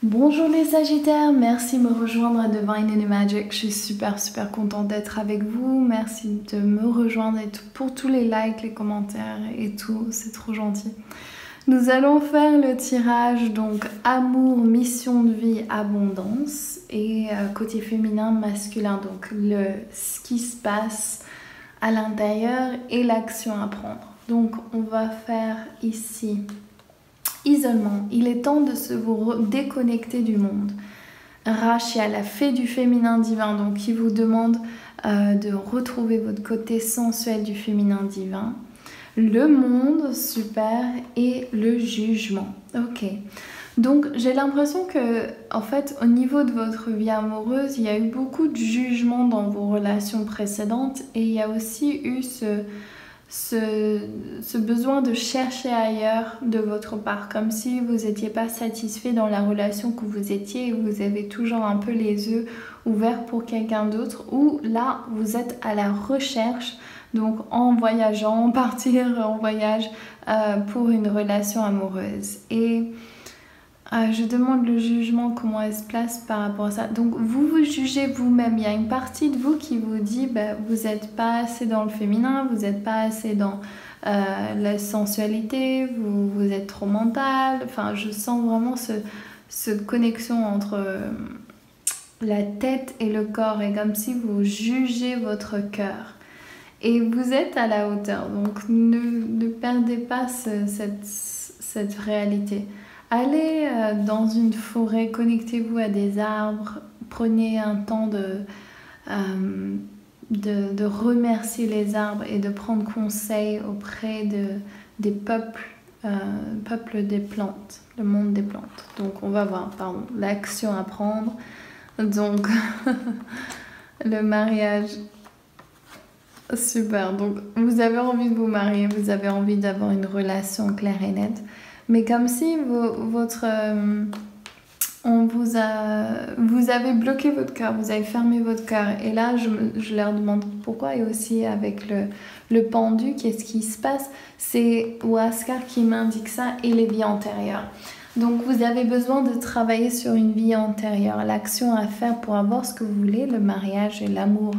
Bonjour les Sagittaires, merci de me rejoindre à Divine and Magic. Je suis super contente d'être avec vous. Merci de me rejoindre et pour tous les likes, les commentaires et tout, c'est trop gentil. Nous allons faire le tirage donc amour, mission de vie, abondance et côté féminin, masculin. Donc ce qui se passe à l'intérieur et l'action à prendre. Donc on va faire ici isolement. Il est temps de se vous déconnecter du monde. Rachia, la fée du féminin divin, donc qui vous demande de retrouver votre côté sensuel du féminin divin. Le monde, super, et le jugement. Ok. Donc j'ai l'impression que, en fait, au niveau de votre vie amoureuse, il y a eu beaucoup de jugements dans vos relations précédentes et il y a aussi eu ce besoin de chercher ailleurs de votre part, comme si vous n'étiez pas satisfait dans la relation que vous étiez et vous avez toujours un peu les yeux ouverts pour quelqu'un d'autre, ou là vous êtes à la recherche, donc en voyageant, partir en voyage pour une relation amoureuse. Et je demande le jugement, comment elle se place par rapport à ça. Donc vous vous jugez vous-même. Il y a une partie de vous qui vous dit vous n'êtes pas assez dans le féminin, vous n'êtes pas assez dans la sensualité, vous êtes trop mental. Enfin, je sens vraiment cette connexion entre la tête et le corps, et comme si vous jugez votre cœur. Et vous êtes à la hauteur, donc ne perdez pas cette réalité. Allez dans une forêt, connectez-vous à des arbres, prenez un temps de remercier les arbres et de prendre conseil auprès des peuples des plantes, le monde des plantes. Donc on va voir, pardon, l'action à prendre. Donc le mariage, super. Donc vous avez envie de vous marier, vous avez envie d'avoir une relation claire et nette. Mais comme si vous avez bloqué votre cœur, vous avez fermé votre cœur. Et là, je leur demande pourquoi. Et aussi avec le pendu, qu'est-ce qui se passe? C'est Huascar qui m'indique ça, et les vies antérieures. Donc vous avez besoin de travailler sur une vie antérieure. L'action à faire pour avoir ce que vous voulez, le mariage et l'amour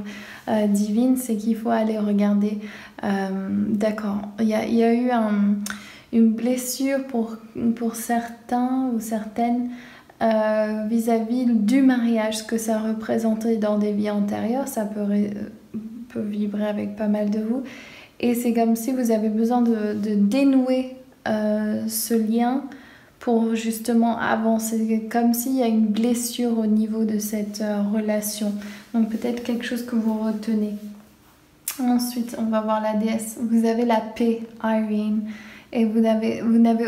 divin, c'est qu'il faut aller regarder. D'accord, il y a eu une blessure pour certains ou certaines vis-à-vis du mariage, ce que ça représentait dans des vies antérieures. Ça peut vibrer avec pas mal de vous, et c'est comme si vous avez besoin de dénouer ce lien pour justement avancer, comme s'il y a une blessure au niveau de cette relation. Donc peut-être quelque chose que vous retenez. Ensuite, on va voir la déesse. Vous avez la paix, Irene. Et vous n'avez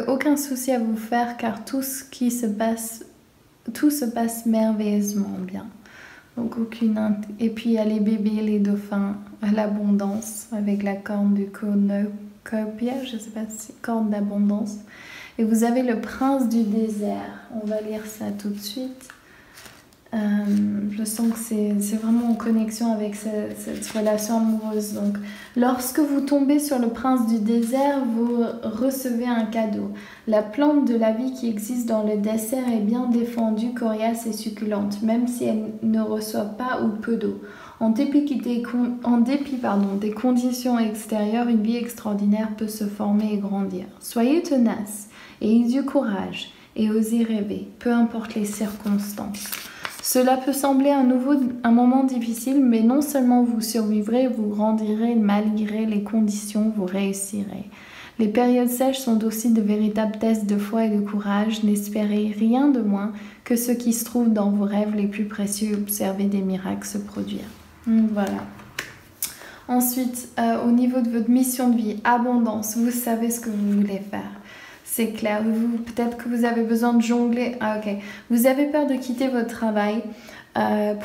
aucun souci à vous faire, car tout se passe merveilleusement bien. Donc et puis il y a les bébés, les dauphins, l'abondance avec la corne du cornucopia, je ne sais pas si c'est corne d'abondance. Et vous avez le prince du désert. On va lire ça tout de suite. Je sens que c'est vraiment en connexion avec cette relation amoureuse. Donc, lorsque vous tombez sur le prince du désert, vous recevez un cadeau. La plante de la vie qui existe dans le désert est bien défendue, coriace et succulente, même si elle ne reçoit pas ou peu d'eau. En dépit des conditions extérieures, une vie extraordinaire peut se former et grandir. Soyez tenace et ayez du courage et osez rêver, peu importe les circonstances. Cela peut sembler un moment difficile, mais non seulement vous survivrez, vous grandirez malgré les conditions, vous réussirez. Les périodes sèches sont aussi de véritables tests de foi et de courage. N'espérez rien de moins que ce qui se trouve dans vos rêves les plus précieux. Observez des miracles se produire. Voilà. Ensuite, au niveau de votre mission de vie, abondance, vous savez ce que vous voulez faire. C'est clair, peut-être que vous avez besoin de jongler. Ah ok, vous avez peur de quitter votre travail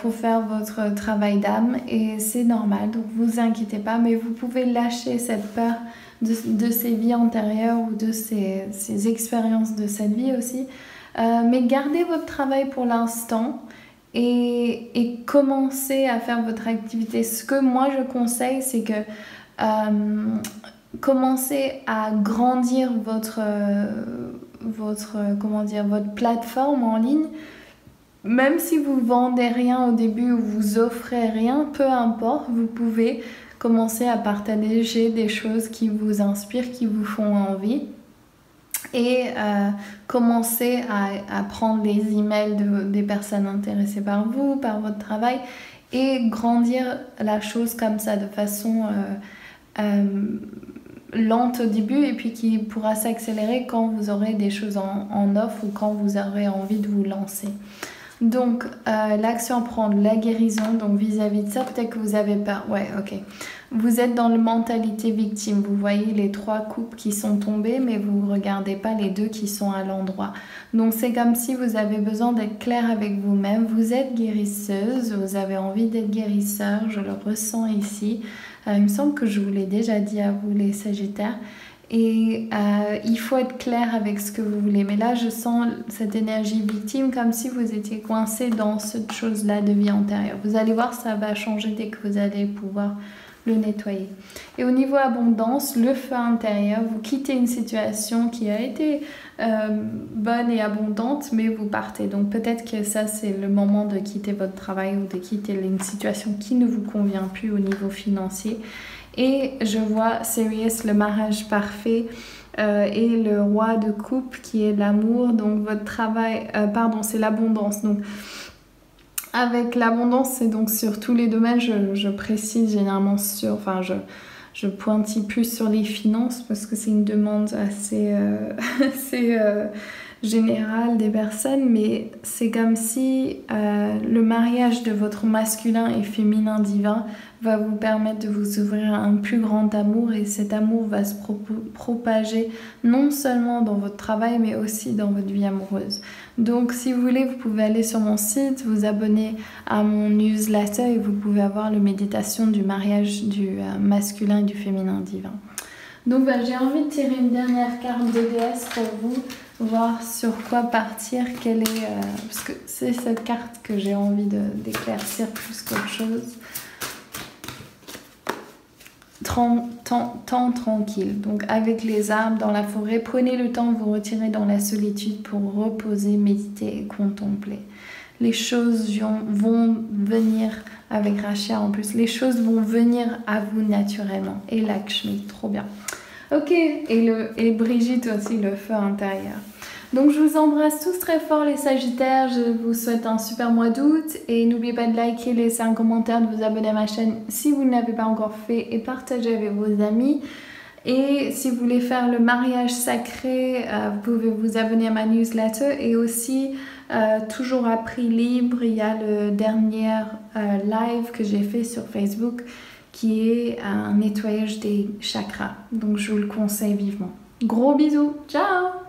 pour faire votre travail d'âme, et c'est normal, donc vous inquiétez pas, mais vous pouvez lâcher cette peur de ces vies antérieures ou de ces expériences de cette vie aussi. Mais gardez votre travail pour l'instant et commencez à faire votre activité. Ce que moi je conseille, c'est que commencez à grandir votre plateforme en ligne, même si vous vendez rien au début ou vous offrez rien, peu importe, vous pouvez commencer à partager des choses qui vous inspirent, qui vous font envie et commencer à prendre les emails des personnes intéressées par vous, par votre travail et grandir la chose comme ça de façon lente au début et puis qui pourra s'accélérer quand vous aurez des choses en offre ou quand vous aurez envie de vous lancer. Donc, l'action à prendre, la guérison, donc vis-à-vis de ça, peut-être que vous avez peur. Ouais, ok. Vous êtes dans la mentalité victime. Vous voyez les 3 coupes qui sont tombées, mais vous ne regardez pas les 2 qui sont à l'endroit. Donc, c'est comme si vous avez besoin d'être clair avec vous-même. Vous êtes guérisseuse, vous avez envie d'être guérisseur, je le ressens ici. Il me semble que je vous l'ai déjà dit à vous, les Sagittaires. Et il faut être clair avec ce que vous voulez. Mais là, je sens cette énergie victime comme si vous étiez coincé dans cette chose-là de vie antérieure. Vous allez voir, ça va changer dès que vous allez pouvoir le nettoyer. Et au niveau abondance, le feu intérieur, vous quittez une situation qui a été bonne et abondante, mais vous partez. Donc peut-être que ça, c'est le moment de quitter votre travail ou de quitter une situation qui ne vous convient plus au niveau financier. Et je vois Sirius, le mariage parfait, et le roi de coupe qui est l'amour. Donc votre travail, c'est l'abondance. Donc avec l'abondance, c'est donc sur tous les domaines. Je précise généralement sur, je pointille plus sur les finances parce que c'est une demande assez générale des personnes, mais c'est comme si le mariage de votre masculin et féminin divin va vous permettre de vous ouvrir à un plus grand amour et cet amour va se propager non seulement dans votre travail mais aussi dans votre vie amoureuse. Donc si vous voulez, vous pouvez aller sur mon site, vous abonner à mon newsletter et vous pouvez avoir la méditation du mariage du masculin et du féminin divin. Donc j'ai envie de tirer une dernière carte de déesse pour vous, voir sur quoi partir, parce que c'est cette carte que j'ai envie d'éclaircir plus qu'autre chose. Temps tranquille, donc avec les arbres dans la forêt, prenez le temps de vous retirer dans la solitude pour reposer, méditer et contempler. Les choses vont venir, avec Rachia en plus, les choses vont venir à vous naturellement. Et Lakshmi, trop bien. Ok, et Brigitte aussi, le feu intérieur. Donc je vous embrasse tous très fort les Sagittaires, je vous souhaite un super mois d'août et n'oubliez pas de liker, laisser un commentaire, de vous abonner à ma chaîne si vous ne l'avez pas encore fait et partager avec vos amis. Et si vous voulez faire le mariage sacré, vous pouvez vous abonner à ma newsletter et aussi toujours à prix libre, il y a le dernier live que j'ai fait sur Facebook qui est un nettoyage des chakras. Donc je vous le conseille vivement. Gros bisous, ciao!